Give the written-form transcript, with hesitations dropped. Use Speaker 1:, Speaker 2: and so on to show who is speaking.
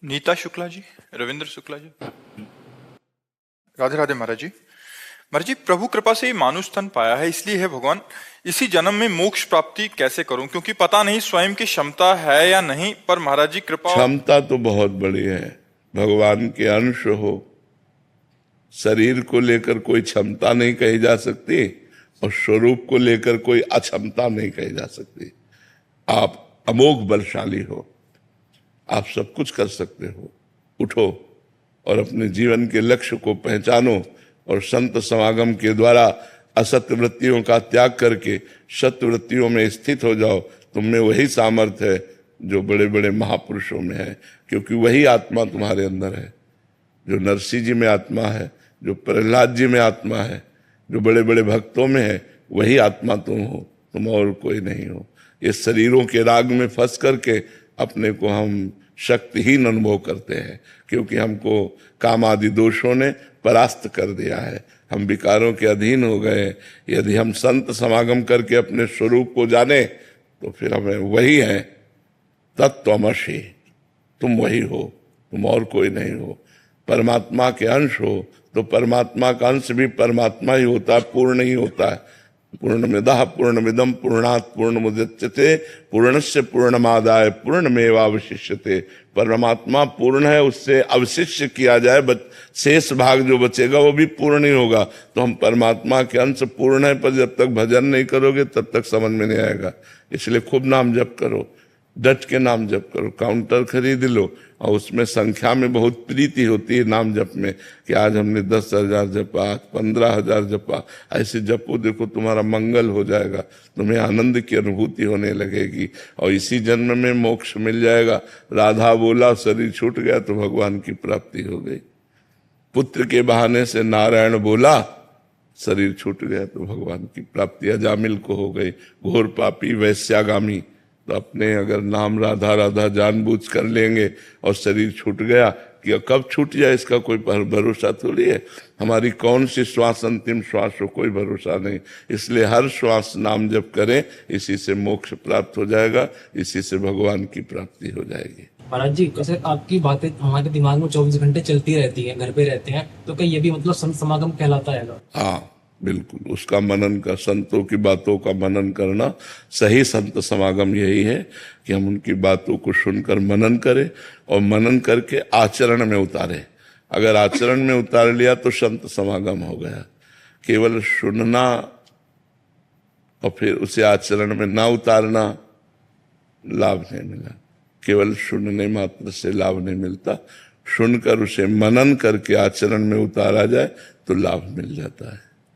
Speaker 1: नीता शुक्ला जी, रविंद्र शुक्ला जी। राधे राधे महाराज जी। महाराज जी, प्रभु कृपा से ये मानुष तन पाया है, इसलिए है भगवान इसी जन्म में मोक्ष प्राप्ति कैसे करूं, क्योंकि पता नहीं स्वयं की क्षमता है या नहीं, पर महाराज जी कृपा।
Speaker 2: क्षमता तो बहुत बड़ी है, भगवान के अंश हो। शरीर को लेकर कोई क्षमता नहीं कही जा सकती और स्वरूप को लेकर कोई अक्षमता नहीं कही जा सकती। आप अमोघ बलशाली हो, आप सब कुछ कर सकते हो। उठो और अपने जीवन के लक्ष्य को पहचानो और संत समागम के द्वारा असत्य वृत्तियों का त्याग करके सत्य वृत्तियों में स्थित हो जाओ। तुम में वही सामर्थ्य है जो बड़े बड़े महापुरुषों में है, क्योंकि वही आत्मा तुम्हारे अंदर है। जो नरसिंह जी में आत्मा है, जो प्रहलाद जी में आत्मा है, जो बड़े बड़े भक्तों में है, वही आत्मा तुम हो, तुम और कोई नहीं हो। इस शरीरों के राग में फंस करके अपने को हम शक्तिहीन अनुभव करते हैं, क्योंकि हमको काम आदि दोषों ने परास्त कर दिया है। हम विकारों के अधीन हो गए। यदि हम संत समागम करके अपने स्वरूप को जाने तो फिर हमें वही है, तत्त्वमसि, तुम वही हो, तुम और कोई नहीं हो। परमात्मा के अंश हो तो परमात्मा का अंश भी परमात्मा ही होता है, पूर्ण ही होता है। पूर्णमिदः पूर्णमिदं पूर्णात् पूर्णमुदच्यते पूर्णस्य पूर्णमादाय पूर्णमेवावशिष्यते। परमात्मा पूर्ण है, उससे अवशिष्य किया जाए, शेष भाग जो बचेगा वो भी पूर्ण ही होगा। तो हम परमात्मा के अंश पूर्ण है, पर जब तक भजन नहीं करोगे तब तक समझ में नहीं आएगा। इसलिए खूब नाम जप करो, डट के नाम जप करो। काउंटर खरीद लो और उसमें संख्या में बहुत प्रीति होती है नाम जप में, कि आज हमने 10,000 जपा, आज 15,000 जपा। ऐसे जपो, देखो तुम्हारा मंगल हो जाएगा, तुम्हें आनंद की अनुभूति होने लगेगी और इसी जन्म में मोक्ष मिल जाएगा। राधा बोला शरीर छूट गया तो भगवान की प्राप्ति हो गई। पुत्र के बहाने से नारायण बोला, शरीर छूट गया तो भगवान की प्राप्ति अजामिल को हो गई। घोर पापी वैश्यागामी तो अपने अगर नाम राधा राधा जानबूझ कर लेंगे और शरीर छूट गया, कि कब छूट जाए इसका कोई भरोसा थोड़ी है। हमारी कौन सी श्वास अंतिम श्वास हो, कोई भरोसा नहीं। इसलिए हर श्वास नाम जप करें, इसी से मोक्ष प्राप्त हो जाएगा, इसी से भगवान की प्राप्ति हो जाएगी।
Speaker 3: महाराज जी, कैसे आपकी बातें हमारे दिमाग में 24 घंटे चलती रहती हैं, घर पे रहते हैं, तो क्या ये भी मतलब संत समागम कहलाता है?
Speaker 2: हाँ बिल्कुल, उसका मनन कर, संतों की बातों का मनन करना सही संत समागम यही है कि हम उनकी बातों को सुनकर मनन करें और मनन करके आचरण में उतारें। अगर आचरण में उतार लिया तो संत समागम हो गया। केवल सुनना और फिर उसे आचरण में ना उतारना लाभ नहीं मिला। केवल सुनने मात्र से लाभ नहीं मिलता, सुनकर उसे मनन करके आचरण में उतारा जाए तो लाभ मिल जाता है।